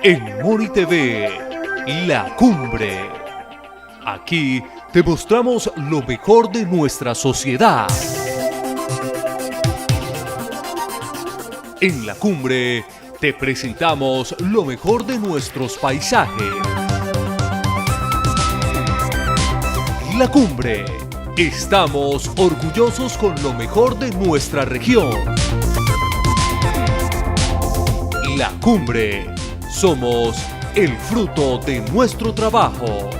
En Moni TV, La Cumbre. Aquí te mostramos lo mejor de nuestra sociedad. En La Cumbre te presentamos lo mejor de nuestros paisajes. La Cumbre. Estamos orgullosos con lo mejor de nuestra región. La Cumbre. Somos el fruto de nuestro trabajo.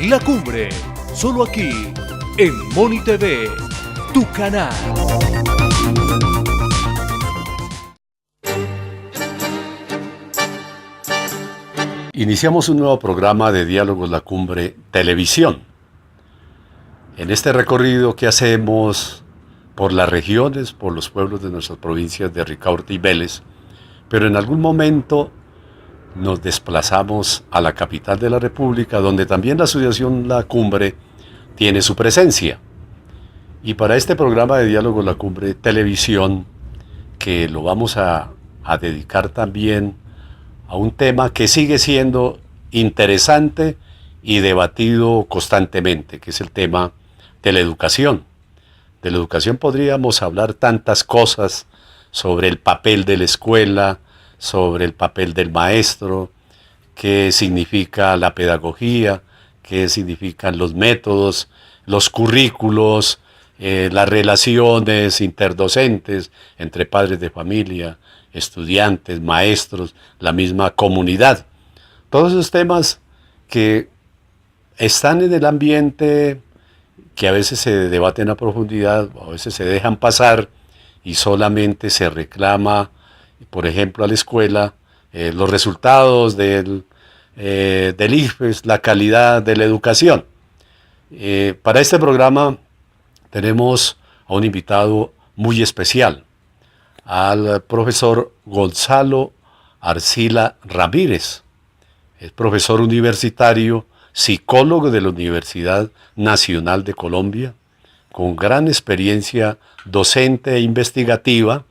La Cumbre. Solo aquí, en Moni TV, tu canal. Iniciamos un nuevo programa de Diálogos La Cumbre Televisión. En este recorrido que hacemos por las regiones, por los pueblos de nuestras provincias de Ricaurte y Vélez, pero en algún momento nos desplazamos a la capital de la República, donde también la Asociación La Cumbre tiene su presencia. Y para este programa de Diálogos La Cumbre Televisión, que lo vamos a dedicar también a un tema que sigue siendo interesante y debatido constantemente, que es el tema de la educación. De la educación podríamos hablar tantas cosas sobre el papel de la escuela, sobre el papel del maestro, qué significa la pedagogía, qué significan los métodos, los currículos, las relaciones interdocentes entre padres de familia, estudiantes, maestros, la misma comunidad. Todos esos temas que están en el ambiente, que a veces se debaten a profundidad, a veces se dejan pasar y solamente se reclama, por ejemplo, a la escuela, los resultados del IFES, la calidad de la educación. Para este programa tenemos a un invitado muy especial, al profesor Gonzalo Arcila Ramírez. Es profesor universitario, psicólogo de la Universidad Nacional de Colombia, con gran experiencia docente e investigativa,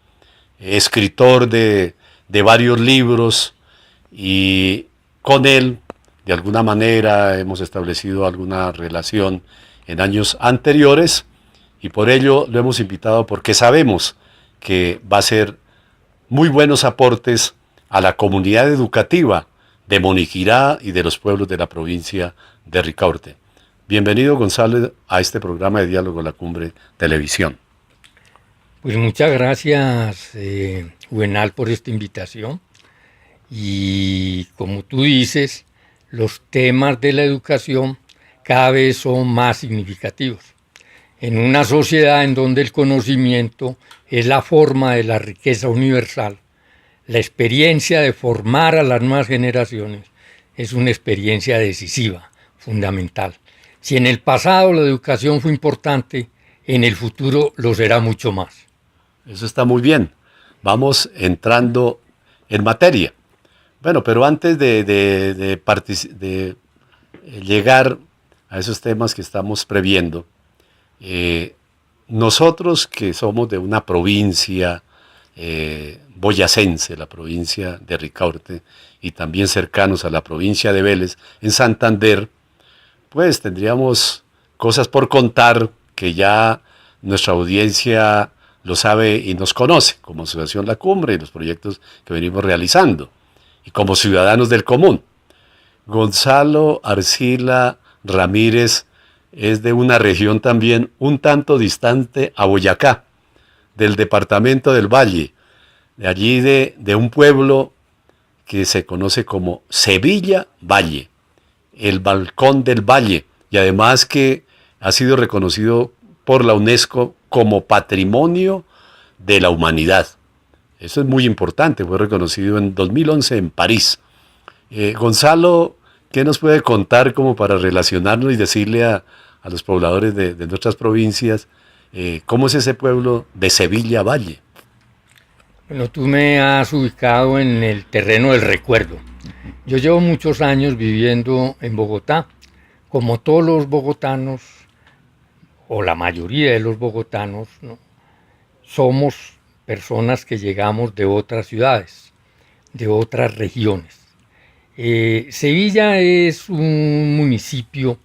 escritor de varios libros, y con él, de alguna manera, hemos establecido alguna relación en años anteriores, y por ello lo hemos invitado porque sabemos que va a ser muy buenos aportes a la comunidad educativa de Moniquirá y de los pueblos de la provincia de Ricaurte. Bienvenido, Gonzalo, a este programa de Diálogo La Cumbre Televisión. Pues muchas gracias, Juvenal, por esta invitación. Y como tú dices, los temas de la educación cada vez son más significativos. En una sociedad en donde el conocimiento es la forma de la riqueza universal, la experiencia de formar a las nuevas generaciones es una experiencia decisiva, fundamental. Si en el pasado la educación fue importante, en el futuro lo será mucho más. Eso está muy bien. Vamos entrando en materia. Bueno, pero antes de llegar a esos temas que estamos previendo, nosotros que somos de una provincia boyacense, la provincia de Ricaurte, y también cercanos a la provincia de Vélez, en Santander, pues tendríamos cosas por contar que ya nuestra audiencia lo sabe y nos conoce, como Asociación La Cumbre y los proyectos que venimos realizando, y como ciudadanos del común. Gonzalo Arcila Ramírez es de una región también un tanto distante a Boyacá, del departamento del Valle, de allí de un pueblo que se conoce como Sevilla Valle, el Balcón del Valle, y además que ha sido reconocido por la UNESCO como Patrimonio de la Humanidad. Eso es muy importante, fue reconocido en 2011 en París. Gonzalo, ¿qué nos puede contar como para relacionarnos y decirle a los pobladores de nuestras provincias cómo es ese pueblo de Sevilla Valle? Bueno, tú me has ubicado en el terreno del recuerdo. Yo llevo muchos años viviendo en Bogotá. Como todos los bogotanos, o la mayoría de los bogotanos, ¿no?, somos personas que llegamos de otras ciudades. de otras regiones. Sevilla es un municipio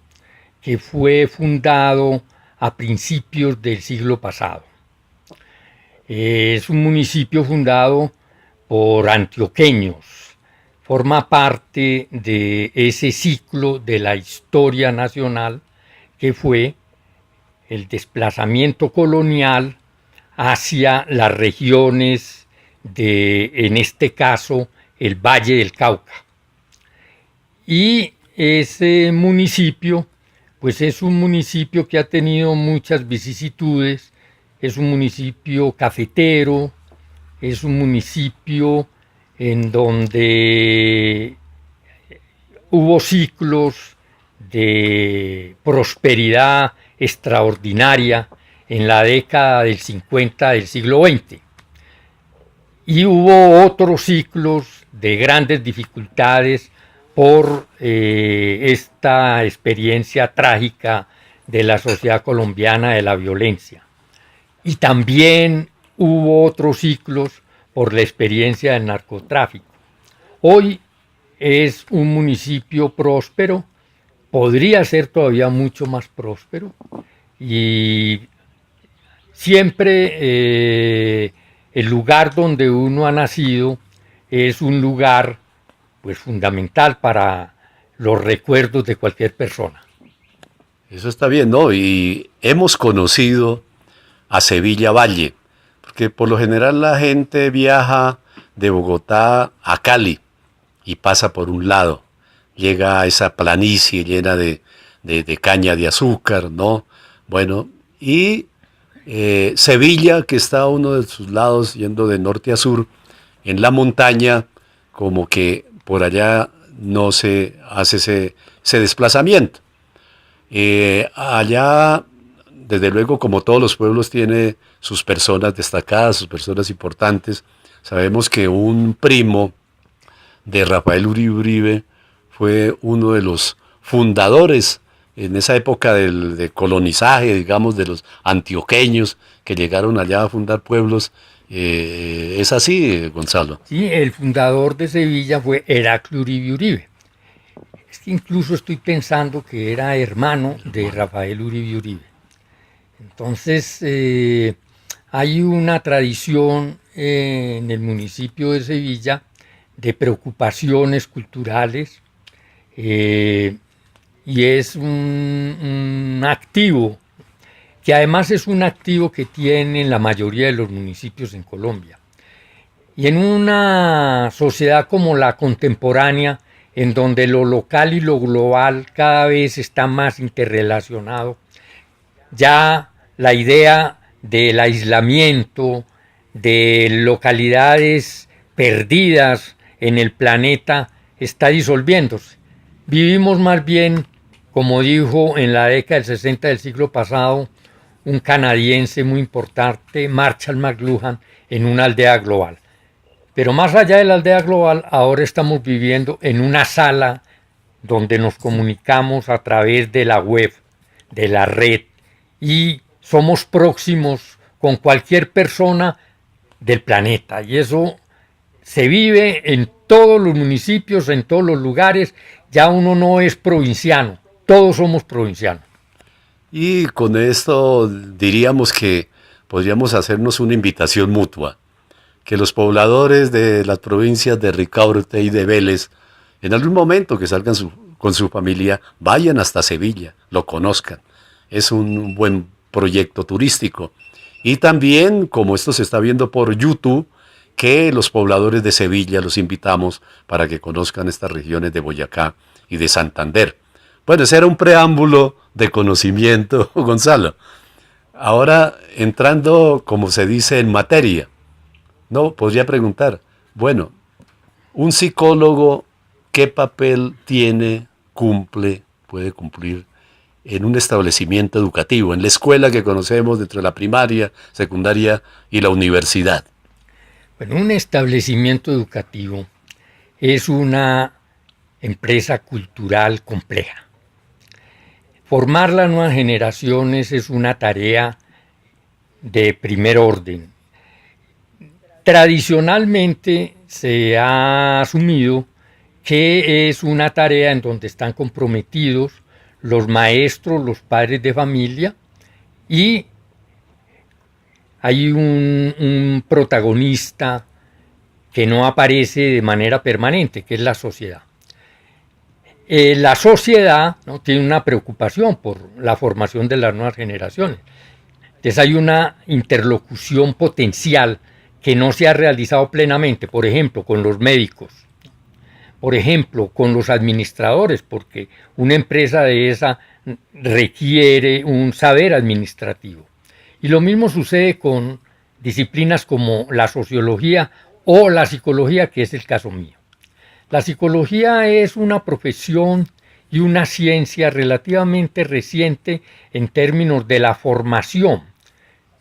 que fue fundado a principios del siglo pasado. Es un municipio fundado por antioqueños. Forma parte de ese ciclo de la historia nacional que fue el desplazamiento colonial hacia las regiones de, en este caso, el Valle del Cauca. Y ese municipio, pues es un municipio que ha tenido muchas vicisitudes, es un municipio cafetero, es un municipio en donde hubo ciclos de prosperidad extraordinaria en la década del 50 del siglo XX. Y hubo otros ciclos de grandes dificultades por esta experiencia trágica de la sociedad colombiana de la violencia. Y también hubo otros ciclos por la experiencia del narcotráfico. Hoy es un municipio próspero, podría ser todavía mucho más próspero, y siempre el lugar donde uno ha nacido es un lugar pues fundamental para los recuerdos de cualquier persona. Eso está bien, ¿no? Y hemos conocido a Sevilla Valle, porque por lo general la gente viaja de Bogotá a Cali y pasa por un lado, llega a esa planicie llena de caña de azúcar, ¿no? Bueno, y Sevilla, que está a uno de sus lados yendo de norte a sur, en la montaña, como que por allá no se hace ese desplazamiento. Allá, desde luego, como todos los pueblos, tiene sus personas destacadas, sus personas importantes. Sabemos que un primo de Rafael Uribe Uribe fue uno de los fundadores en esa época de colonizaje, digamos, de los antioqueños que llegaron allá a fundar pueblos. ¿Es así, Gonzalo? Sí, el fundador de Sevilla fue Heraclio Uribe Uribe. Es que incluso estoy pensando que era hermano de Rafael Uribe Uribe. Entonces, hay una tradición en el municipio de Sevilla de preocupaciones culturales, y es un activo que además es un activo que tienen la mayoría de los municipios en Colombia. Y en una sociedad como la contemporánea, en donde lo local y lo global cada vez está más interrelacionado, ya la idea del aislamiento, de localidades perdidas en el planeta, está disolviéndose. Vivimos más bien, como dijo en la década del 60 del siglo pasado, un canadiense muy importante, Marshall McLuhan, en una aldea global. Pero más allá de la aldea global, ahora estamos viviendo en una sala donde nos comunicamos a través de la web, de la red, y somos próximos con cualquier persona del planeta. Y eso se vive en todos los municipios, en todos los lugares. Ya uno no es provinciano, todos somos provincianos. Y con esto diríamos que podríamos hacernos una invitación mutua, que los pobladores de las provincias de Ricaurte y de Vélez, en algún momento que salgan con su familia, vayan hasta Sevilla, lo conozcan. Es un buen proyecto turístico. Y también, como esto se está viendo por YouTube, que los pobladores de Sevilla los invitamos para que conozcan estas regiones de Boyacá y de Santander. Bueno, ese era un preámbulo de conocimiento, Gonzalo. Ahora, entrando, como se dice, en materia, no, podría preguntar, bueno, un psicólogo, ¿qué papel tiene, puede cumplir en un establecimiento educativo, en la escuela que conocemos dentro de la primaria, secundaria y la universidad? Bueno, un establecimiento educativo es una empresa cultural compleja. Formar las nuevas generaciones es una tarea de primer orden. Tradicionalmente se ha asumido que es una tarea en donde están comprometidos los maestros, los padres de familia, y hay un protagonista que no aparece de manera permanente, que es la sociedad. La sociedad, ¿no?, tiene una preocupación por la formación de las nuevas generaciones. Entonces hay una interlocución potencial que no se ha realizado plenamente, por ejemplo, con los médicos, por ejemplo, con los administradores, porque una empresa de esa requiere un saber administrativo. Y lo mismo sucede con disciplinas como la sociología o la psicología, que es el caso mío. La psicología es una profesión y una ciencia relativamente reciente en términos de la formación.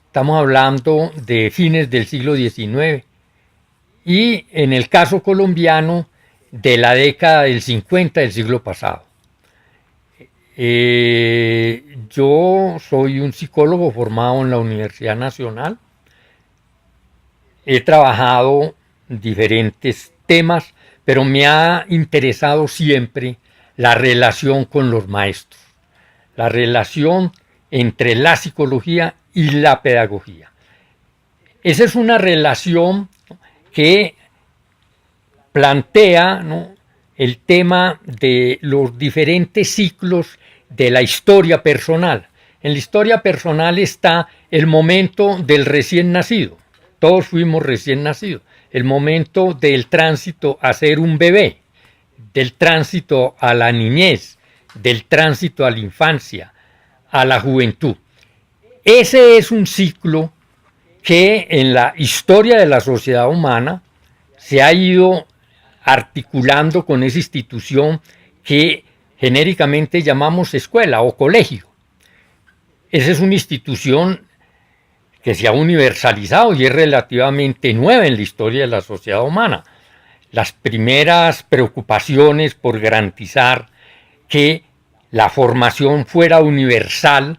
Estamos hablando de fines del siglo XIX y en el caso colombiano de la década del 50 del siglo pasado. Yo soy un psicólogo formado en la Universidad Nacional. He trabajado diferentes temas, pero me ha interesado siempre la relación con los maestros, la relación entre la psicología y la pedagogía. Esa es una relación que plantea, ¿no?, el tema de los diferentes ciclos de la historia personal. En la historia personal está el momento del recién nacido. Todos fuimos recién nacidos. El momento del tránsito a ser un bebé, del tránsito a la niñez, del tránsito a la infancia, a la juventud. Ese es un ciclo que en la historia de la sociedad humana se ha ido articulando con esa institución que genéricamente llamamos escuela o colegio. Esa es una institución que se ha universalizado y es relativamente nueva en la historia de la sociedad humana. Las primeras preocupaciones por garantizar que la formación fuera universal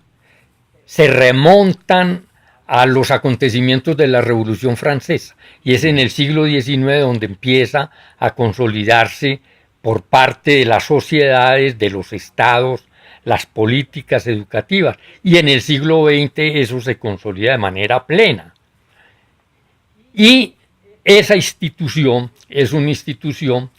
se remontan a los acontecimientos de la Revolución Francesa, y es en el siglo XIX donde empieza a consolidarse por parte de las sociedades, de los estados, las políticas educativas, y en el siglo XX eso se consolida de manera plena. Y esa institución es una institución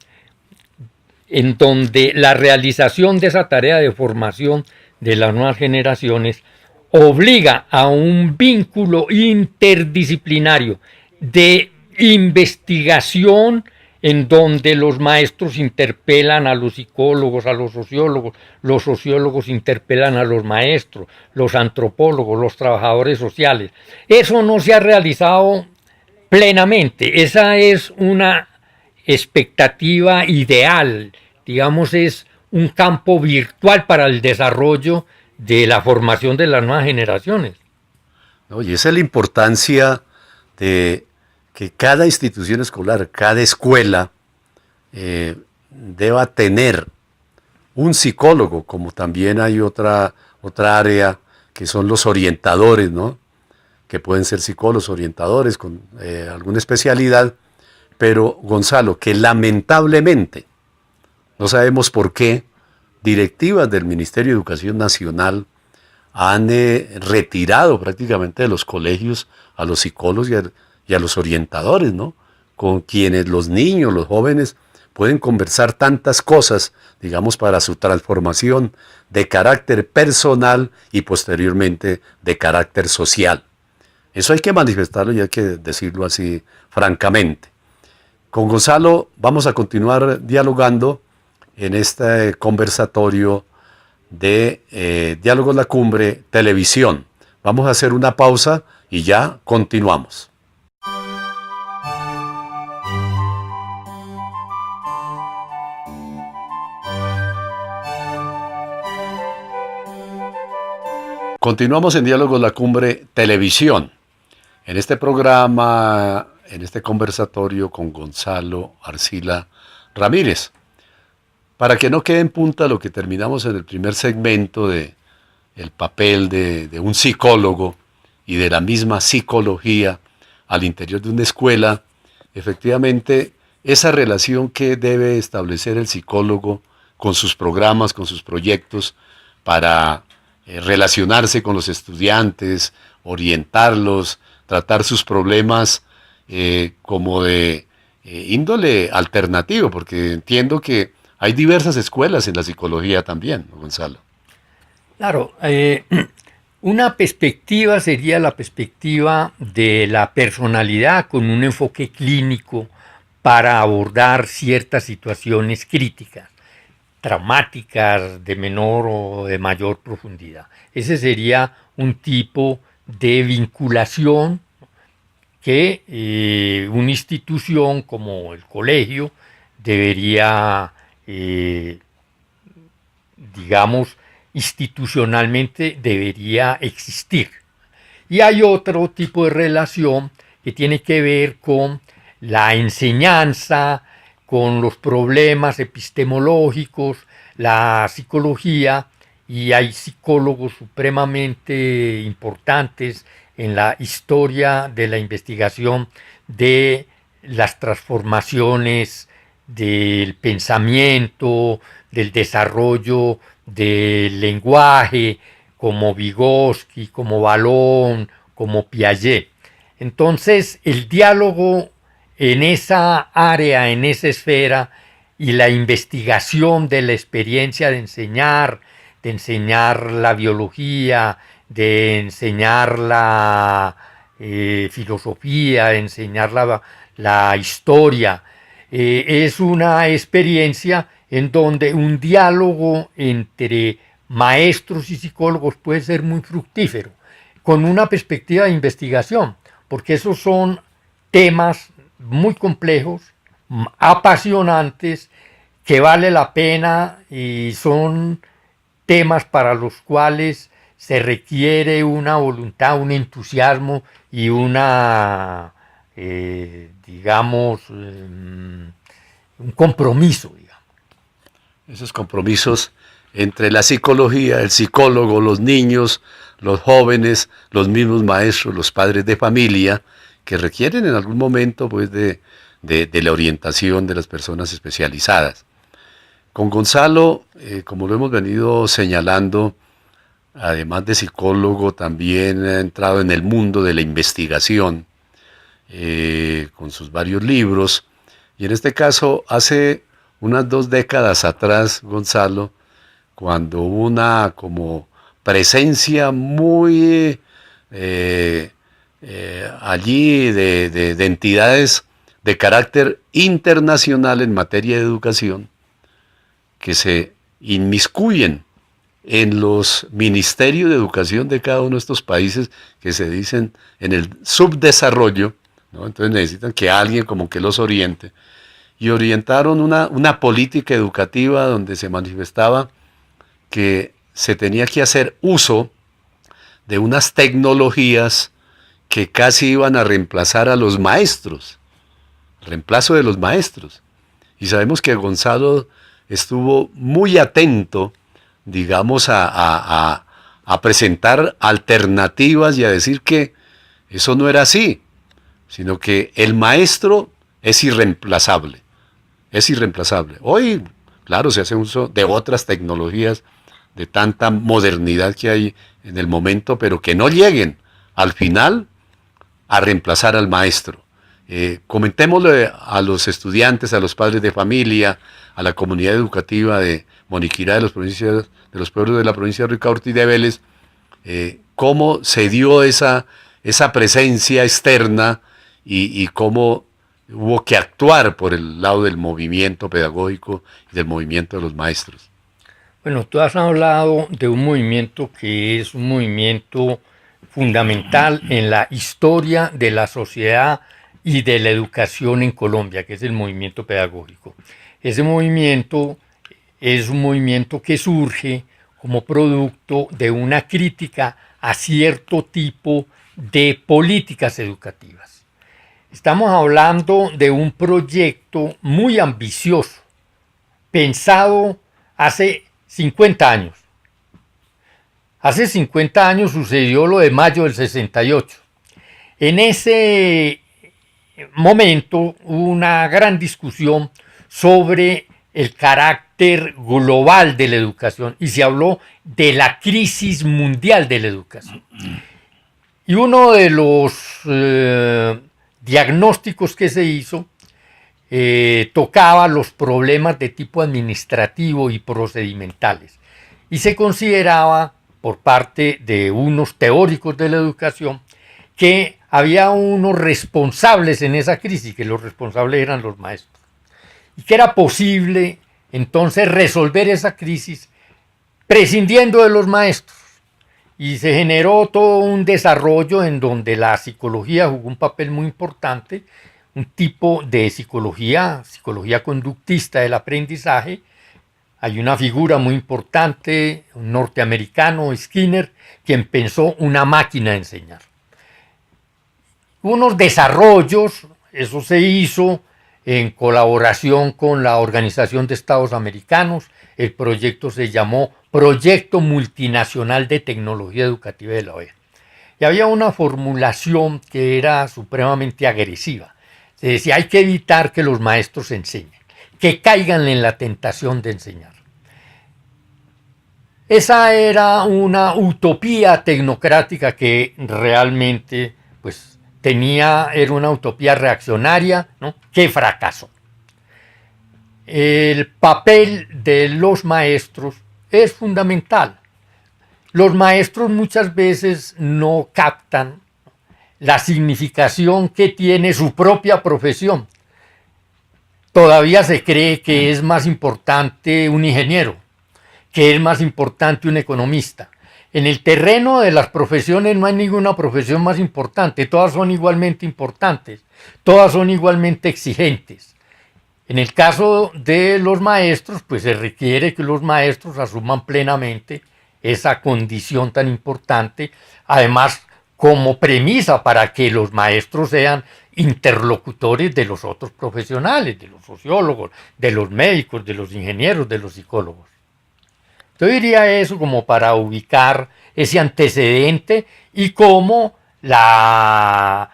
en donde la realización de esa tarea de formación de las nuevas generaciones obliga a un vínculo interdisciplinario de investigación en donde los maestros interpelan a los psicólogos, a los sociólogos interpelan a los maestros, los antropólogos, los trabajadores sociales. Eso no se ha realizado plenamente. Esa es una expectativa ideal, digamos, es un campo virtual para el desarrollo de la formación de las nuevas generaciones. ¿No? Y esa es la importancia de que cada institución escolar, cada escuela deba tener un psicólogo, como también hay otra área que son los orientadores, ¿no?, que pueden ser psicólogos orientadores con alguna especialidad, pero Gonzalo, que lamentablemente, no sabemos por qué, directivas del Ministerio de Educación Nacional han retirado prácticamente de los colegios a los psicólogos y a los orientadores, ¿no?, con quienes los niños, los jóvenes pueden conversar tantas cosas, digamos, para su transformación de carácter personal y posteriormente de carácter social. Eso hay que manifestarlo y hay que decirlo así francamente. Con Gonzalo vamos a continuar dialogando en este conversatorio de Diálogos La Cumbre Televisión. Vamos a hacer una pausa y ya continuamos. Continuamos en Diálogos La Cumbre Televisión. En este programa, en este conversatorio con Gonzalo Arcila Ramírez. Para que no quede en punta lo que terminamos en el primer segmento de el papel de un psicólogo y de la misma psicología al interior de una escuela, efectivamente esa relación que debe establecer el psicólogo con sus programas, con sus proyectos, para relacionarse con los estudiantes, orientarlos, tratar sus problemas como de índole alternativo, porque entiendo que hay diversas escuelas en la psicología también, ¿no, Gonzalo? Claro, una perspectiva sería la perspectiva de la personalidad con un enfoque clínico para abordar ciertas situaciones críticas, traumáticas, de menor o de mayor profundidad. Ese sería un tipo de vinculación que una institución como el colegio debería, digamos, institucionalmente debería existir. Y hay otro tipo de relación que tiene que ver con la enseñanza, con los problemas epistemológicos, la psicología, y hay psicólogos supremamente importantes en la historia de la investigación de las transformaciones del pensamiento, del desarrollo del lenguaje, como Vygotsky, como Vallon, como Piaget. Entonces, el diálogo en esa área, en esa esfera, y la investigación de la experiencia de enseñar la biología, de enseñar la filosofía, de enseñar la historia, es una experiencia en donde un diálogo entre maestros y psicólogos puede ser muy fructífero, con una perspectiva de investigación, porque esos son temas muy complejos, apasionantes, que vale la pena, y son temas para los cuales se requiere una voluntad, un entusiasmo y una, digamos, un compromiso, digamos. Esos compromisos entre la psicología, el psicólogo, los niños, los jóvenes, los mismos maestros, los padres de familia, que requieren en algún momento pues, de la orientación de las personas especializadas. Con Gonzalo, como lo hemos venido señalando, además de psicólogo, también ha entrado en el mundo de la investigación, con sus varios libros, y en este caso, hace unas 2 décadas atrás, Gonzalo, cuando hubo una como presencia muy allí de entidades de carácter internacional en materia de educación, que se inmiscuyen en los ministerios de educación de cada uno de estos países que se dicen en el subdesarrollo, ¿no? Entonces necesitan que alguien como que los oriente, y orientaron una política educativa donde se manifestaba que se tenía que hacer uso de unas tecnologías que casi iban a reemplazar a los maestros, reemplazo de los maestros. Y sabemos que Gonzalo estuvo muy atento, digamos, a presentar alternativas y a decir que eso no era así, sino que el maestro es irreemplazable, es irreemplazable. Hoy, claro, se hace uso de otras tecnologías, de tanta modernidad que hay en el momento, pero que no lleguen al final a reemplazar al maestro. Comentémosle a los estudiantes, a los padres de familia, a la comunidad educativa de Moniquirá, de los pueblos de la provincia de Ricaurte y de Vélez, cómo se dio esa presencia externa y cómo hubo que actuar por el lado del movimiento pedagógico y del movimiento de los maestros. Bueno, tú has hablado de un movimiento que es un movimiento fundamental en la historia de la sociedad y de la educación en Colombia, que es el movimiento pedagógico. Ese movimiento es un movimiento que surge como producto de una crítica a cierto tipo de políticas educativas. Estamos hablando de un proyecto muy ambicioso, pensado hace 50 años. Hace 50 años sucedió lo de mayo del 68. En ese momento hubo una gran discusión sobre el carácter global de la educación y se habló de la crisis mundial de la educación. Y uno de los diagnósticos que se hizo tocaba los problemas de tipo administrativo y procedimentales. Y se consideraba por parte de unos teóricos de la educación que había unos responsables en esa crisis, que los responsables eran los maestros. Y que era posible entonces resolver esa crisis prescindiendo de los maestros. Y se generó todo un desarrollo en donde la psicología jugó un papel muy importante, un tipo de psicología conductista del aprendizaje. Hay una figura muy importante, un norteamericano, Skinner, quien pensó una máquina de enseñar. Unos desarrollos, eso se hizo en colaboración con la Organización de Estados Americanos. El proyecto se llamó Proyecto Multinacional de Tecnología Educativa de la OEA. Y había una formulación que era supremamente agresiva. Se decía, hay que evitar que los maestros enseñen, que caigan en la tentación de enseñar. Esa era una utopía tecnocrática que realmente pues, era una utopía reaccionaria, ¿no?, que fracasó. El papel de los maestros es fundamental. Los maestros muchas veces no captan la significación que tiene su propia profesión. Todavía se cree que es más importante un ingeniero, que es más importante un economista. En el terreno de las profesiones no hay ninguna profesión más importante, todas son igualmente importantes, todas son igualmente exigentes. En el caso de los maestros, pues se requiere que los maestros asuman plenamente esa condición tan importante, además como premisa para que los maestros sean interlocutores de los otros profesionales, de los sociólogos, de los médicos, de los ingenieros, de los psicólogos. Yo diría eso como para ubicar ese antecedente y cómo la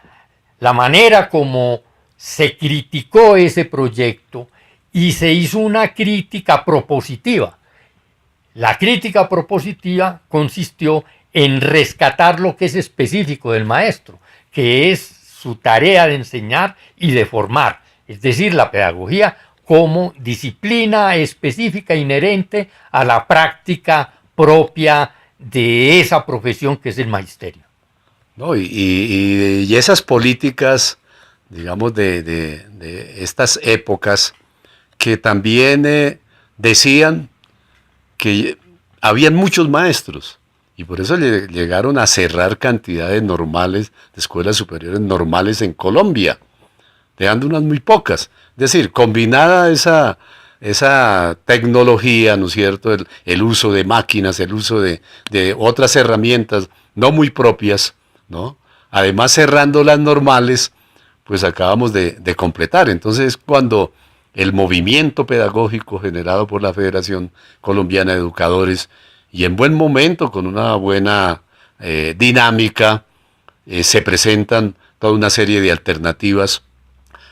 manera como se criticó ese proyecto y se hizo una crítica propositiva. La crítica propositiva consistió en rescatar lo que es específico del maestro, que es su tarea de enseñar y de formar, es decir, la pedagogía como disciplina específica inherente a la práctica propia de esa profesión que es el magisterio. No, y esas políticas, digamos, de estas épocas que también decían que habían muchos maestros y por eso llegaron a cerrar cantidades normales de escuelas superiores normales en Colombia, dejando unas muy pocas. Es decir, combinada esa tecnología, ¿no es cierto?, el uso de máquinas, el uso de otras herramientas no muy propias, ¿no? Además cerrando las normales, pues acabamos de completar. Entonces, cuando el movimiento pedagógico generado por la Federación Colombiana de Educadores, y en buen momento, con una buena dinámica, se presentan toda una serie de alternativas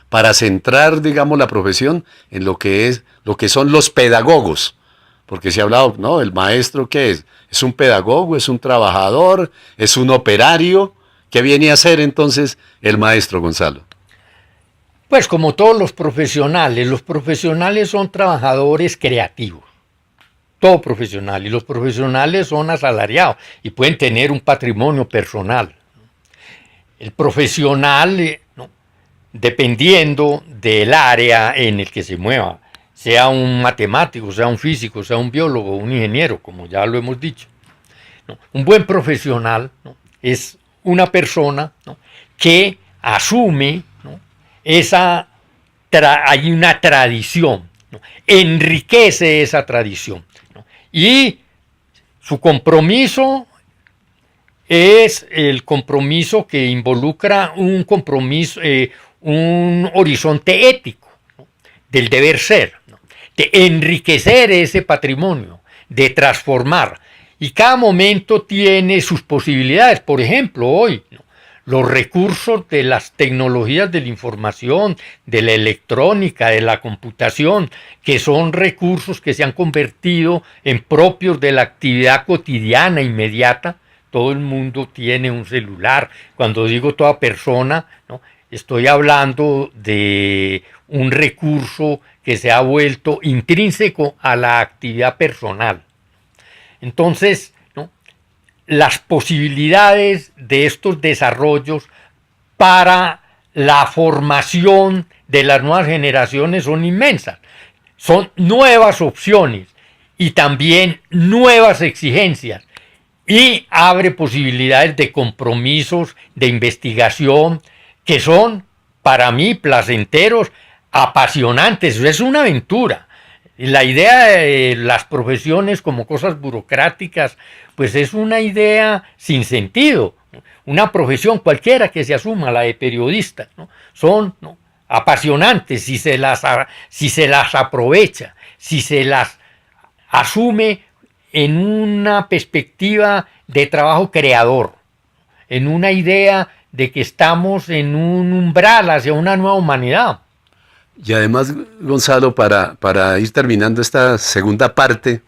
para centrar, digamos, la profesión en lo que son los pedagogos. Porque se ha hablado, ¿no? ¿El maestro qué es? ¿Es un pedagogo? ¿Es un trabajador? ¿Es un operario? ¿Qué viene a ser entonces el maestro, Gonzalo? Pues como todos los profesionales son trabajadores creativos. Todo profesional. Y los profesionales son asalariados y pueden tener un patrimonio personal. El profesional, ¿no?, dependiendo del área en el que se mueva, sea un matemático, sea un físico, sea un biólogo, un ingeniero, como ya lo hemos dicho, ¿no? Un buen profesional, ¿no?, es una persona, ¿no?, que asume, ¿no?, hay una tradición, ¿no?, enriquece esa tradición, ¿no?, y su compromiso es el compromiso que involucra un horizonte ético, ¿no?, del deber ser, ¿no?, de enriquecer ese patrimonio, de transformar. Y cada momento tiene sus posibilidades. Por ejemplo, hoy, ¿no?, los recursos de las tecnologías de la información, de la electrónica, de la computación, que son recursos que se han convertido en propios de la actividad cotidiana, inmediata. Todo el mundo tiene un celular. Cuando digo toda persona, ¿no?, estoy hablando de un recurso que se ha vuelto intrínseco a la actividad personal. Entonces, ¿no?, las posibilidades de estos desarrollos para la formación de las nuevas generaciones son inmensas. Son nuevas opciones y también nuevas exigencias, y abre posibilidades de compromisos, de investigación, que son para mí placenteros, apasionantes. Es una aventura. La idea de las profesiones como cosas burocráticas, pues es una idea sin sentido. Una profesión cualquiera que se asuma, la de periodista, ¿no?, son, ¿no?, apasionantes si se las aprovecha, si se las asume en una perspectiva de trabajo creador, en una idea de que estamos en un umbral hacia una nueva humanidad. Y además, Gonzalo, para ir terminando esta segunda parte,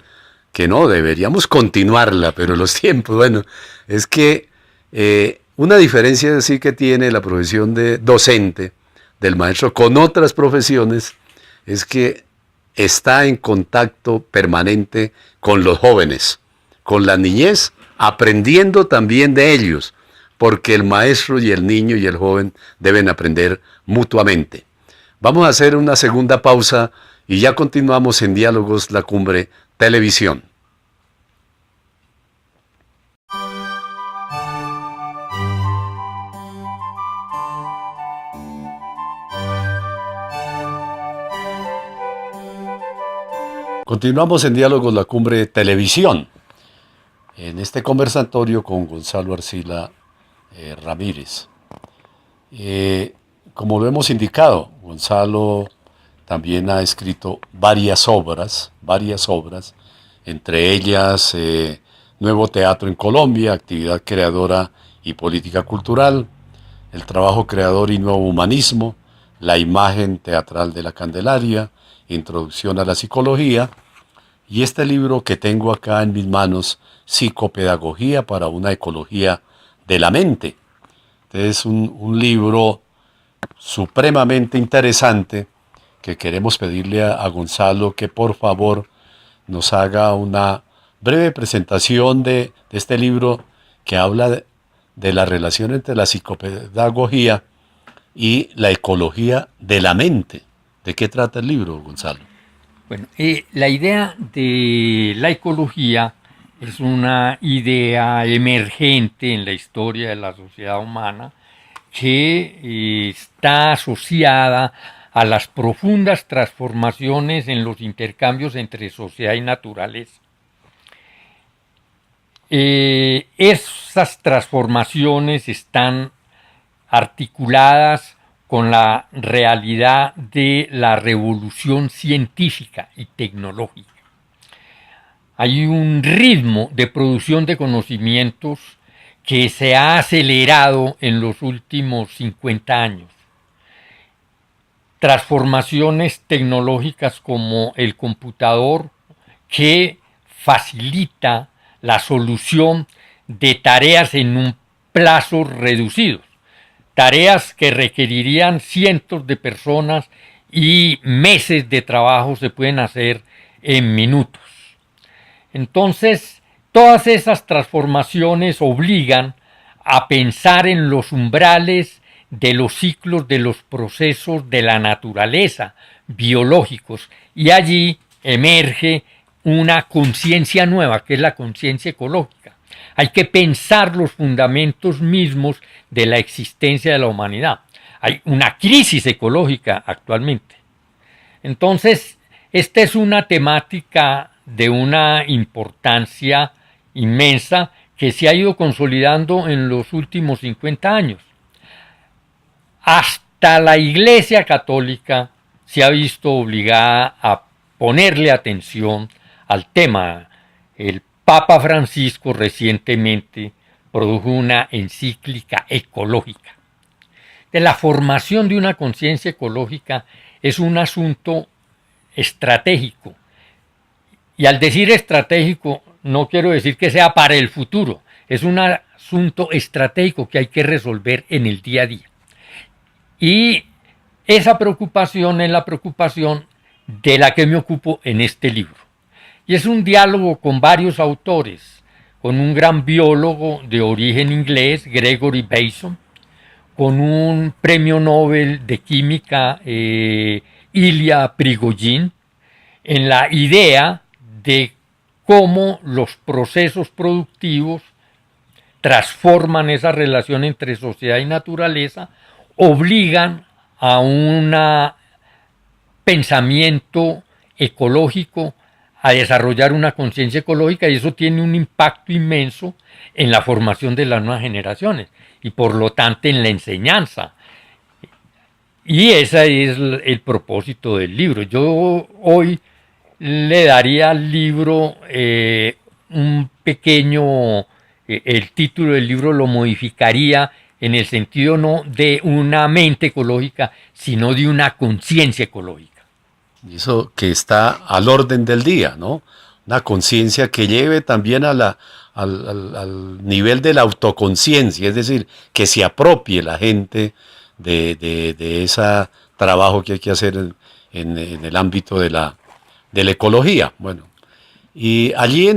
que no, deberíamos continuarla, pero los tiempos, bueno, es que una diferencia sí que tiene la profesión de docente, del maestro, con otras profesiones, es que está en contacto permanente con los jóvenes, con la niñez, aprendiendo también de ellos, porque el maestro y el niño y el joven deben aprender mutuamente. Vamos a hacer una segunda pausa y ya continuamos en Diálogos La Cumbre Televisión. Continuamos en Diálogos La Cumbre Televisión, en este conversatorio con Gonzalo Arcila Ramírez. Como lo hemos indicado, Gonzalo también ha escrito varias obras, entre ellas Nuevo Teatro en Colombia, Actividad Creadora y Política Cultural, El Trabajo Creador y Nuevo Humanismo, La Imagen Teatral de la Candelaria, Introducción a la Psicología, y este libro que tengo acá en mis manos, Psicopedagogía para una Ecología de la Mente. Este es un libro supremamente interesante que queremos pedirle a Gonzalo que por favor nos haga una breve presentación de este libro que habla de la relación entre la psicopedagogía y la ecología de la mente. ¿De qué trata el libro, Gonzalo? Bueno, la idea de la ecología es una idea emergente en la historia de la sociedad humana que está asociada a las profundas transformaciones en los intercambios entre sociedad y naturaleza. Esas transformaciones están articuladas con la realidad de la revolución científica y tecnológica. Hay un ritmo de producción de conocimientos que se ha acelerado en los últimos 50 años. Transformaciones tecnológicas como el computador, que facilita la solución de tareas en un plazo reducido. Tareas que requerirían cientos de personas y meses de trabajo se pueden hacer en minutos. Entonces, todas esas transformaciones obligan a pensar en los umbrales de los ciclos de los procesos de la naturaleza biológicos, y allí emerge una conciencia nueva, que es la conciencia ecológica. Hay que pensar los fundamentos mismos de la existencia de la humanidad. Hay una crisis ecológica actualmente. Entonces, esta es una temática de una importancia inmensa que se ha ido consolidando en los últimos 50 años. Hasta la Iglesia Católica se ha visto obligada a ponerle atención al tema. El Papa Francisco recientemente produjo una encíclica ecológica. De la formación de una conciencia ecológica es un asunto estratégico. Y al decir estratégico, no quiero decir que sea para el futuro. Es un asunto estratégico que hay que resolver en el día a día. Y esa preocupación es la preocupación de la que me ocupo en este libro. Y es un diálogo con varios autores, con un gran biólogo de origen inglés, Gregory Bateson, con un premio Nobel de Química, Ilya Prigogine, en la idea de cómo los procesos productivos transforman esa relación entre sociedad y naturaleza, obligan a un pensamiento ecológico, a desarrollar una conciencia ecológica, y eso tiene un impacto inmenso en la formación de las nuevas generaciones y por lo tanto en la enseñanza. Y ese es el propósito del libro. Yo hoy le daría al libro un pequeño, el título del libro lo modificaría en el sentido no de una mente ecológica, sino de una conciencia ecológica. Y eso que está al orden del día, ¿no? Una conciencia que lleve también al nivel de la autoconciencia, es decir, que se apropie la gente de ese trabajo que hay que hacer en el ámbito de la ecología. Bueno, y allí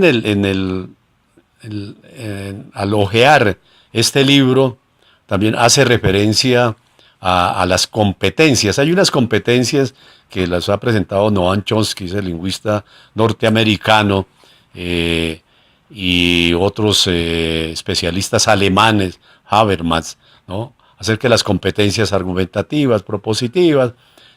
al ojear este libro, también hace referencia a las competencias. Hay unas competencias que las ha presentado Noam Chomsky, el lingüista norteamericano, y otros especialistas alemanes, Habermas, ¿no? Acerca de las competencias argumentativas, propositivas,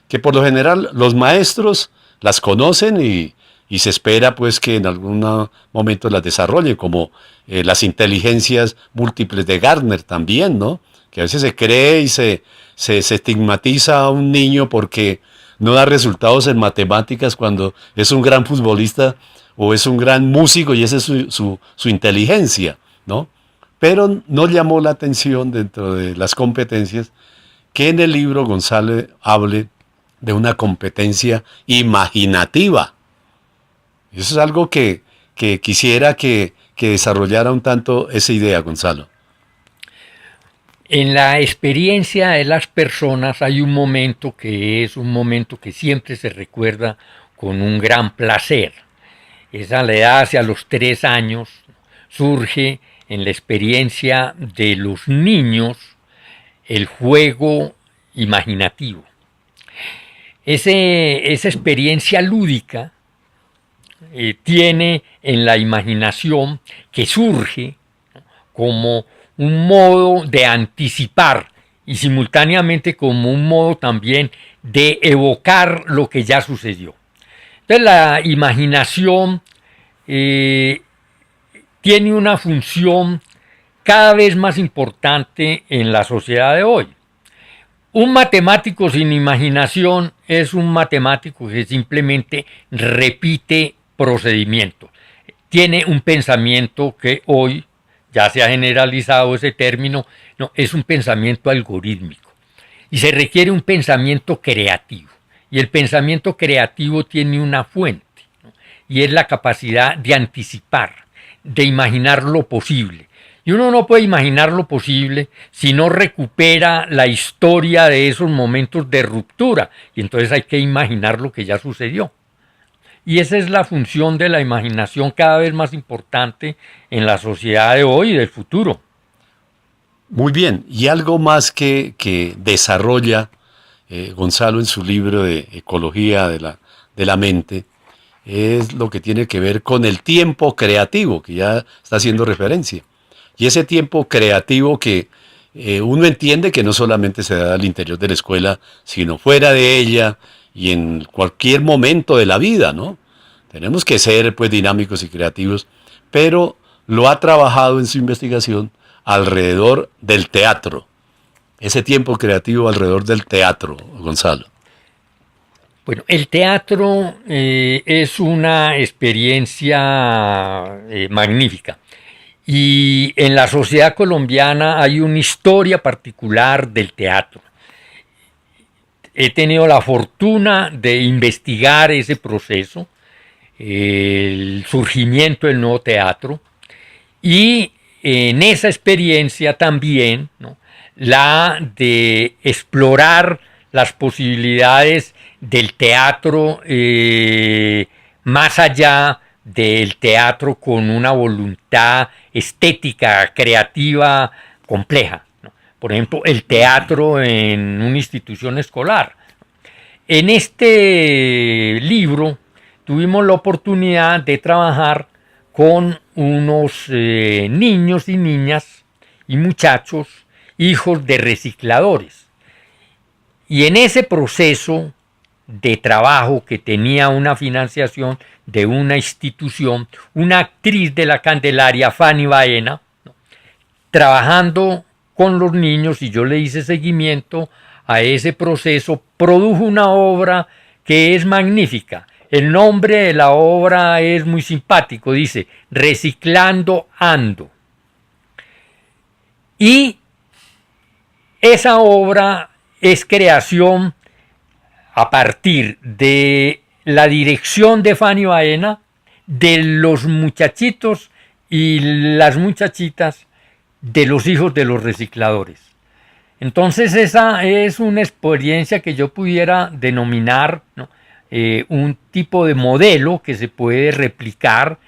que por lo general los maestros las conocen y se espera pues que en algún momento las desarrollen, como las inteligencias múltiples de Gardner también, ¿no? Que a veces se cree y se estigmatiza a un niño porque no da resultados en matemáticas cuando es un gran futbolista o es un gran músico y esa es su inteligencia, ¿no? Pero no llamó la atención dentro de las competencias que en el libro Gonzalo hable de una competencia imaginativa. Eso es algo que quisiera que desarrollara un tanto esa idea, Gonzalo. En la experiencia de las personas hay un momento que es un momento que siempre se recuerda con un gran placer. Esa la edad hacia los 3 años surge en la experiencia de los niños el juego imaginativo. Esa experiencia lúdica tiene en la imaginación que surge como un modo de anticipar y simultáneamente como un modo también de evocar lo que ya sucedió. Entonces la imaginación tiene una función cada vez más importante en la sociedad de hoy. Un matemático sin imaginación es un matemático que simplemente repite procedimientos. Tiene un pensamiento que hoy ya se ha generalizado ese término, no, es un pensamiento algorítmico. Y se requiere un pensamiento creativo. Y el pensamiento creativo tiene una fuente, ¿no? Y es la capacidad de anticipar, de imaginar lo posible. Y uno no puede imaginar lo posible si no recupera la historia de esos momentos de ruptura. Y entonces hay que imaginar lo que ya sucedió. Y esa es la función de la imaginación cada vez más importante en la sociedad de hoy y del futuro. Muy bien, y algo más que desarrolla Gonzalo en su libro de Ecología de la Mente es lo que tiene que ver con el tiempo creativo, que ya está haciendo referencia. Y ese tiempo creativo que uno entiende que no solamente se da al interior de la escuela, sino fuera de ella y en cualquier momento de la vida, ¿no? Tenemos que ser pues dinámicos y creativos, pero lo ha trabajado en su investigación alrededor del teatro. Ese tiempo creativo alrededor del teatro, Gonzalo. Bueno, el teatro es una experiencia magnífica. Y en la sociedad colombiana hay una historia particular del teatro. He tenido la fortuna de investigar ese proceso, el surgimiento del nuevo teatro, y en esa experiencia también, ¿no?, la de explorar las posibilidades del teatro más allá del teatro con una voluntad estética, creativa, compleja, ¿no? Por ejemplo, el teatro en una institución escolar. En este libro tuvimos la oportunidad de trabajar con unos niños y niñas y muchachos, hijos de recicladores. Y en ese proceso de trabajo, que tenía una financiación de una institución, una actriz de la Candelaria, Fanny Baena, ¿no?, trabajando con los niños, y yo le hice seguimiento a ese proceso, produjo una obra que es magnífica. El nombre de la obra es muy simpático, dice Reciclando Ando. Y esa obra es creación a partir de la dirección de Fanny Baena, de los muchachitos y las muchachitas de los hijos de los recicladores. Entonces esa es una experiencia que yo pudiera denominar, ¿no?, un tipo de modelo que se puede replicar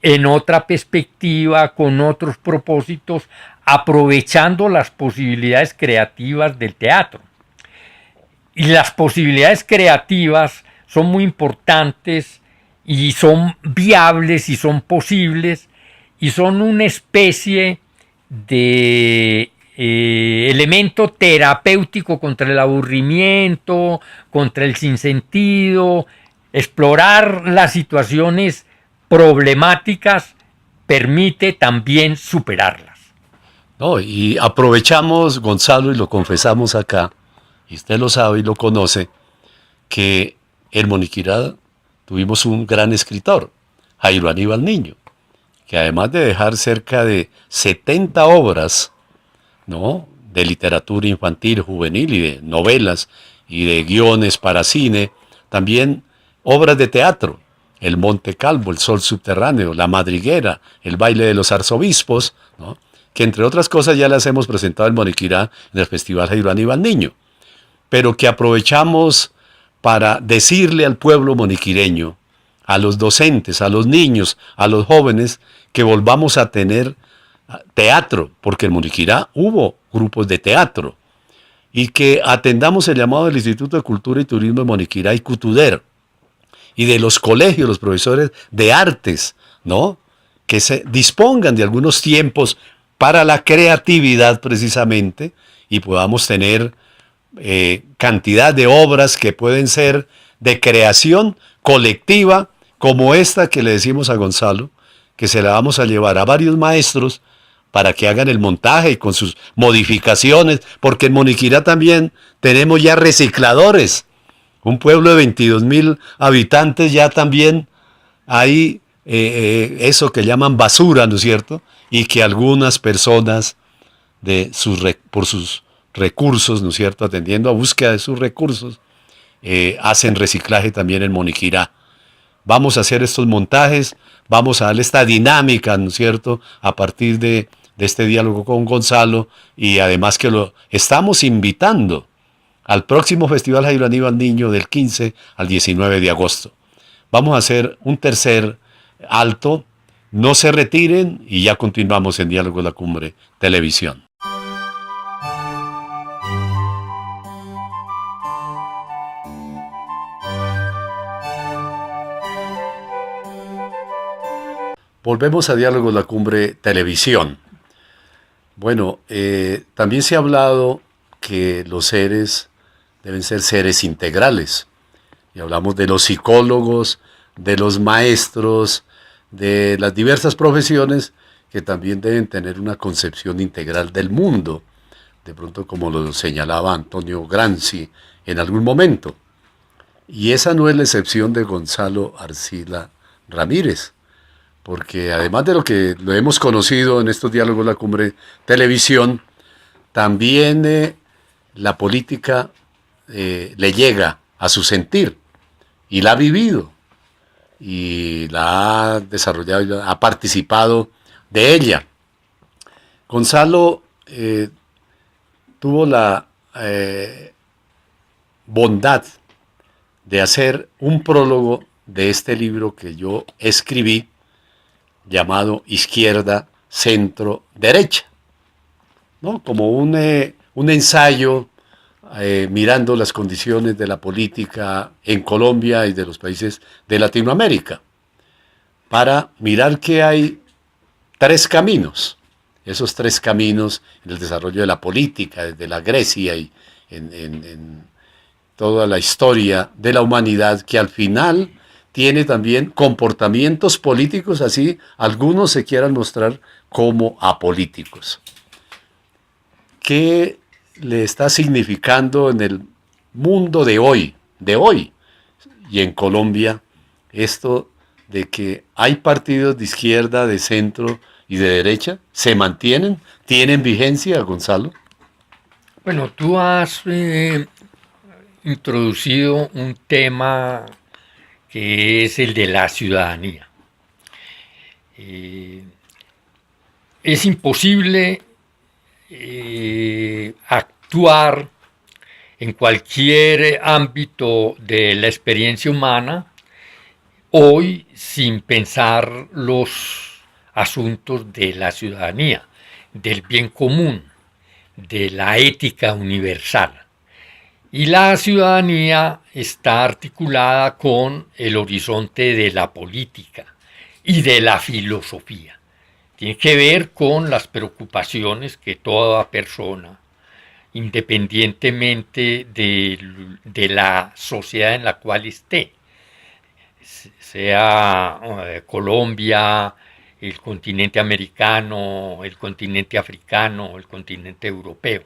en otra perspectiva, con otros propósitos, aprovechando las posibilidades creativas del teatro. Y las posibilidades creativas son muy importantes y son viables y son posibles y son una especie de elemento terapéutico contra el aburrimiento, contra el sinsentido. Explorar las situaciones problemáticas permite también superarlas. No, y aprovechamos, Gonzalo, y lo confesamos acá, y usted lo sabe y lo conoce, que en Moniquirá tuvimos un gran escritor, Jairo Aníbal Niño, que además de dejar cerca de 70 obras, ¿no?, de literatura infantil, juvenil y de novelas y de guiones para cine, también obras de teatro, El Monte Calvo, El Sol Subterráneo, La Madriguera, El Baile de los Arzobispos, ¿no?, que entre otras cosas ya las hemos presentado en Moniquirá en el Festival Jairo Aníbal Niño, pero que aprovechamos para decirle al pueblo moniquireño, a los docentes, a los niños, a los jóvenes, que volvamos a tener teatro, porque en Moniquirá hubo grupos de teatro, y que atendamos el llamado del Instituto de Cultura y Turismo de Moniquirá y Cutuder, y de los colegios, los profesores de artes, ¿no?, que se dispongan de algunos tiempos para la creatividad precisamente, y podamos tener cantidad de obras que pueden ser de creación colectiva, como esta que le decimos a Gonzalo, que se la vamos a llevar a varios maestros para que hagan el montaje y con sus modificaciones, porque en Moniquirá también tenemos ya recicladores, un pueblo de 22.000 habitantes, ya también hay eso que llaman basura, ¿no es cierto?, y que algunas personas por sus recursos, ¿no es cierto?, atendiendo a búsqueda de sus recursos, hacen reciclaje también en Moniquirá. Vamos a hacer estos montajes, vamos a darle esta dinámica, ¿no es cierto?, a partir de este diálogo con Gonzalo, y además que lo estamos invitando al próximo Festival Jairo Aníbal Niño del 15 al 19 de agosto. Vamos a hacer un tercer alto, no se retiren y ya continuamos en Diálogo de la Cumbre Televisión. Volvemos a Diálogo de la Cumbre Televisión. Bueno, también se ha hablado que los seres deben ser seres integrales. Y hablamos de los psicólogos, de los maestros, de las diversas profesiones que también deben tener una concepción integral del mundo, de pronto como lo señalaba Antonio Gramsci en algún momento. Y esa no es la excepción de Gonzalo Arcila Ramírez, porque además de lo que lo hemos conocido en estos diálogos de la cumbre televisión, también la política le llega a su sentir y la ha vivido y la ha desarrollado, ha participado de ella. Gonzalo tuvo la bondad de hacer un prólogo de este libro que yo escribí llamado Izquierda, Centro, Derecha, ¿no? Como un ensayo mirando las condiciones de la política en Colombia y de los países de Latinoamérica, para mirar que hay tres caminos. Esos tres caminos en el desarrollo de la política, desde la Grecia y en toda la historia de la humanidad, que al final tiene también comportamientos políticos, así algunos se quieran mostrar como apolíticos. ¿Qué le está significando en el mundo de hoy y en Colombia, esto de que hay partidos de izquierda, de centro y de derecha? ¿Se mantienen? ¿Tienen vigencia, Gonzalo? Bueno, tú has introducido un tema que es el de la ciudadanía. Es imposible actuar en cualquier ámbito de la experiencia humana hoy sin pensar los asuntos de la ciudadanía, del bien común, de la ética universal. Y la ciudadanía está articulada con el horizonte de la política y de la filosofía. Tiene que ver con las preocupaciones que toda persona, independientemente de la sociedad en la cual esté, sea Colombia, el continente americano, el continente africano, el continente europeo.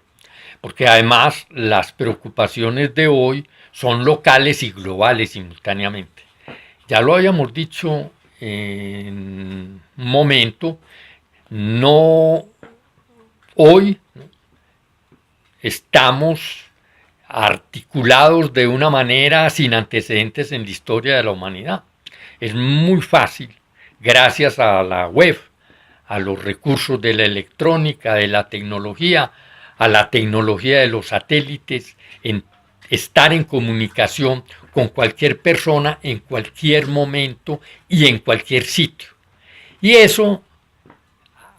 Porque además las preocupaciones de hoy son locales y globales simultáneamente. Ya lo habíamos dicho en un momento, hoy estamos articulados de una manera sin antecedentes en la historia de la humanidad. Es muy fácil, gracias a la web, a los recursos de la electrónica, de la tecnología, a la tecnología de los satélites, estar en comunicación con cualquier persona en cualquier momento y en cualquier sitio. Y eso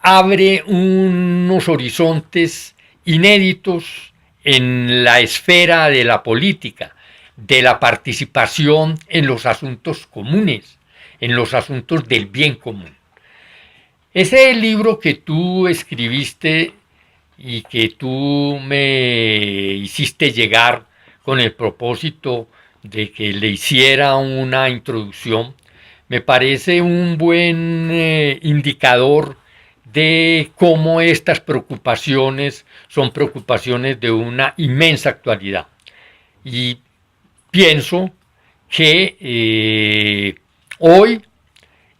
abre unos horizontes inéditos en la esfera de la política, de la participación en los asuntos comunes, en los asuntos del bien común. Ese libro que tú escribiste y que tú me hiciste llegar con el propósito de que le hiciera una introducción, me parece un buen indicador de cómo estas preocupaciones son preocupaciones de una inmensa actualidad. Y pienso que hoy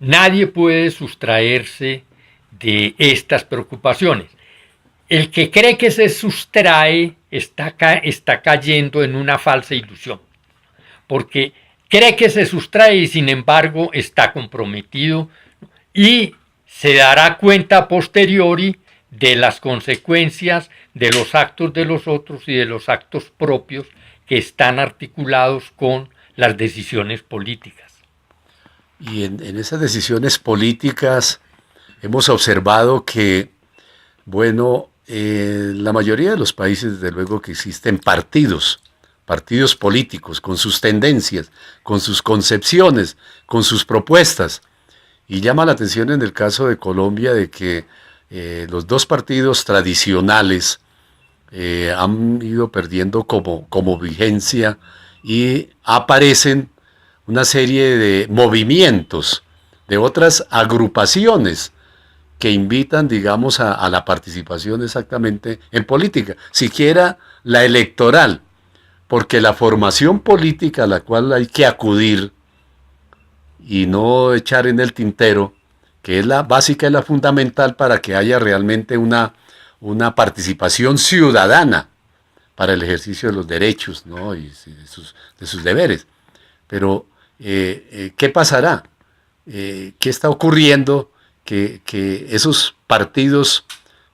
nadie puede sustraerse de estas preocupaciones. El que cree que se sustrae está cayendo en una falsa ilusión, porque cree que se sustrae y sin embargo está comprometido y se dará cuenta a posteriori de las consecuencias de los actos de los otros y de los actos propios que están articulados con las decisiones políticas. Y en esas decisiones políticas hemos observado que, bueno, la mayoría de los países, desde luego que existen partidos políticos con sus tendencias, con sus concepciones, con sus propuestas. Y llama la atención en el caso de Colombia de que los dos partidos tradicionales han ido perdiendo como vigencia y aparecen una serie de movimientos, de otras agrupaciones que invitan, digamos, a la participación exactamente en política, siquiera la electoral, porque la formación política a la cual hay que acudir y no echar en el tintero que es la básica y la fundamental para que haya realmente una participación ciudadana para el ejercicio de los derechos, ¿no? Y de sus deberes. Pero, ¿qué pasará? ¿Qué está ocurriendo? Que esos partidos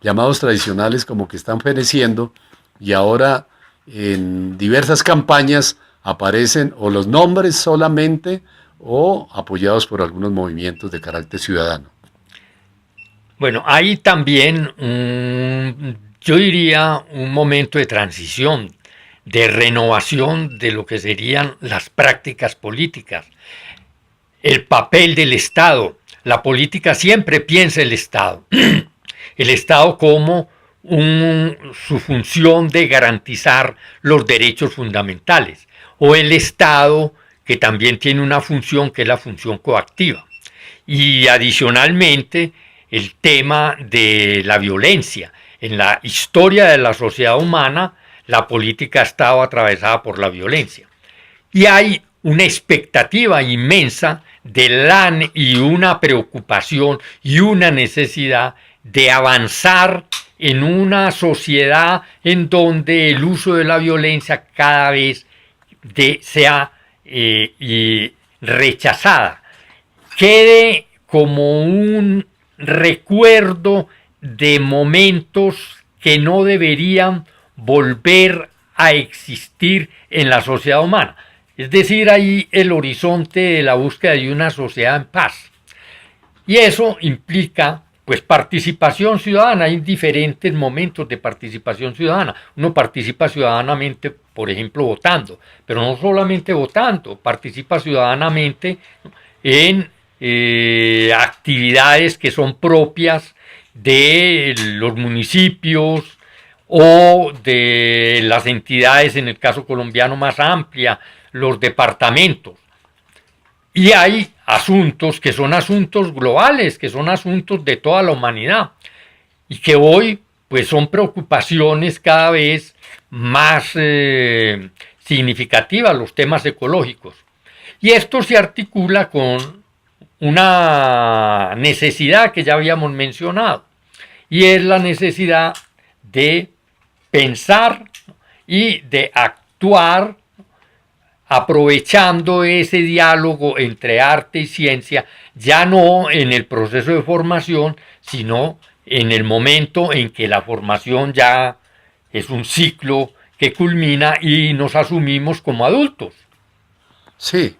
llamados tradicionales como que están feneciendo y ahora en diversas campañas aparecen o los nombres solamente o apoyados por algunos movimientos de carácter ciudadano. Bueno, hay también, yo diría, un momento de transición, de renovación de lo que serían las prácticas políticas, el papel del Estado. La política siempre piensa el Estado como su función de garantizar los derechos fundamentales, o el Estado que también tiene una función que es la función coactiva. Y adicionalmente el tema de la violencia. En la historia de la sociedad humana, la política ha estado atravesada por la violencia. Y hay una expectativa inmensa y una preocupación y una necesidad de avanzar en una sociedad en donde el uso de la violencia cada vez sea rechazada, quede como un recuerdo de momentos que no deberían volver a existir en la sociedad humana. Es decir, ahí el horizonte de la búsqueda de una sociedad en paz. Y eso implica pues participación ciudadana. Hay diferentes momentos de participación ciudadana. Uno participa ciudadanamente, por ejemplo, votando, pero no solamente votando, participa ciudadanamente en actividades que son propias de los municipios o de las entidades, en el caso colombiano más amplia, los departamentos. Y hay asuntos que son asuntos globales, que son asuntos de toda la humanidad y que hoy pues son preocupaciones cada vez más significativas, los temas ecológicos. Y esto se articula con una necesidad que ya habíamos mencionado, y es la necesidad de pensar y de actuar aprovechando ese diálogo entre arte y ciencia, ya no en el proceso de formación, sino en el momento en que la formación ya es un ciclo que culmina y nos asumimos como adultos. Sí,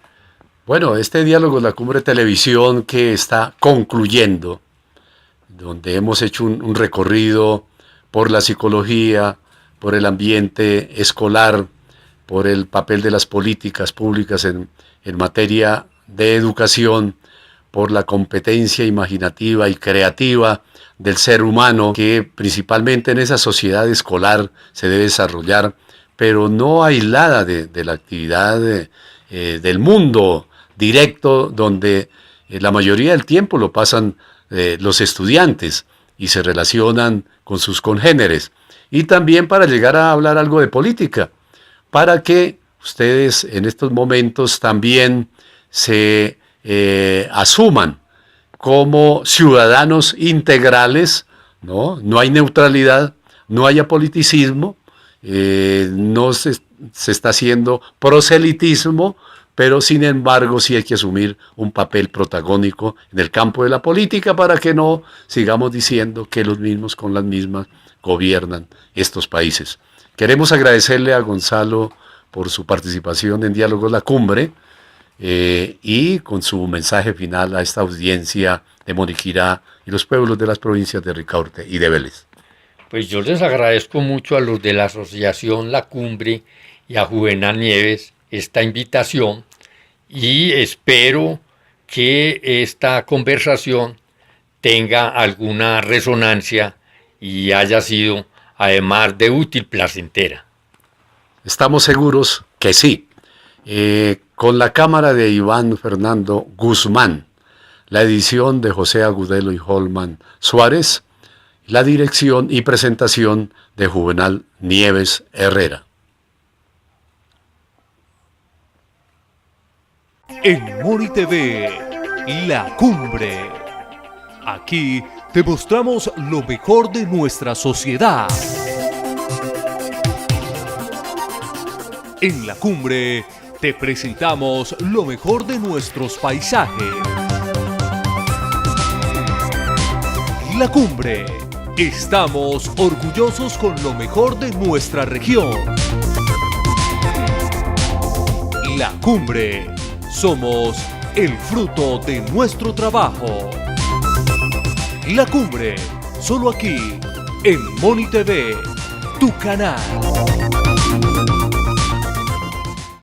bueno, este diálogo es la Cumbre Televisión que está concluyendo, donde hemos hecho un recorrido por la psicología, por el ambiente escolar, por el papel de las políticas públicas en materia de educación, por la competencia imaginativa y creativa del ser humano, que principalmente en esa sociedad escolar se debe desarrollar, pero no aislada de la actividad del mundo directo, donde la mayoría del tiempo lo pasan los estudiantes y se relacionan con sus congéneres. Y también para llegar a hablar algo de política, para que ustedes en estos momentos también se asuman como ciudadanos integrales, ¿no? No hay neutralidad, no hay apoliticismo, no se está haciendo proselitismo, pero sin embargo sí hay que asumir un papel protagónico en el campo de la política para que no sigamos diciendo que los mismos con las mismas gobiernan estos países. Queremos agradecerle a Gonzalo por su participación en Diálogos La Cumbre y con su mensaje final a esta audiencia de Moniquirá y los pueblos de las provincias de Ricaurte y de Vélez. Pues yo les agradezco mucho a los de la Asociación La Cumbre y a Juvenal Nieves esta invitación y espero que esta conversación tenga alguna resonancia y haya sido, además de útil, placentera. Estamos seguros que sí. Con la cámara de Iván Fernando Guzmán, la edición de José Agudelo y Holman Suárez, la dirección y presentación de Juvenal Nieves Herrera. En Moni TV, La Cumbre. Aquí te mostramos lo mejor de nuestra sociedad. En La Cumbre te presentamos lo mejor de nuestros paisajes. La Cumbre. Estamos orgullosos con lo mejor de nuestra región. La Cumbre. Somos el fruto de nuestro trabajo. La Cumbre. Solo aquí, en Moni TV, tu canal.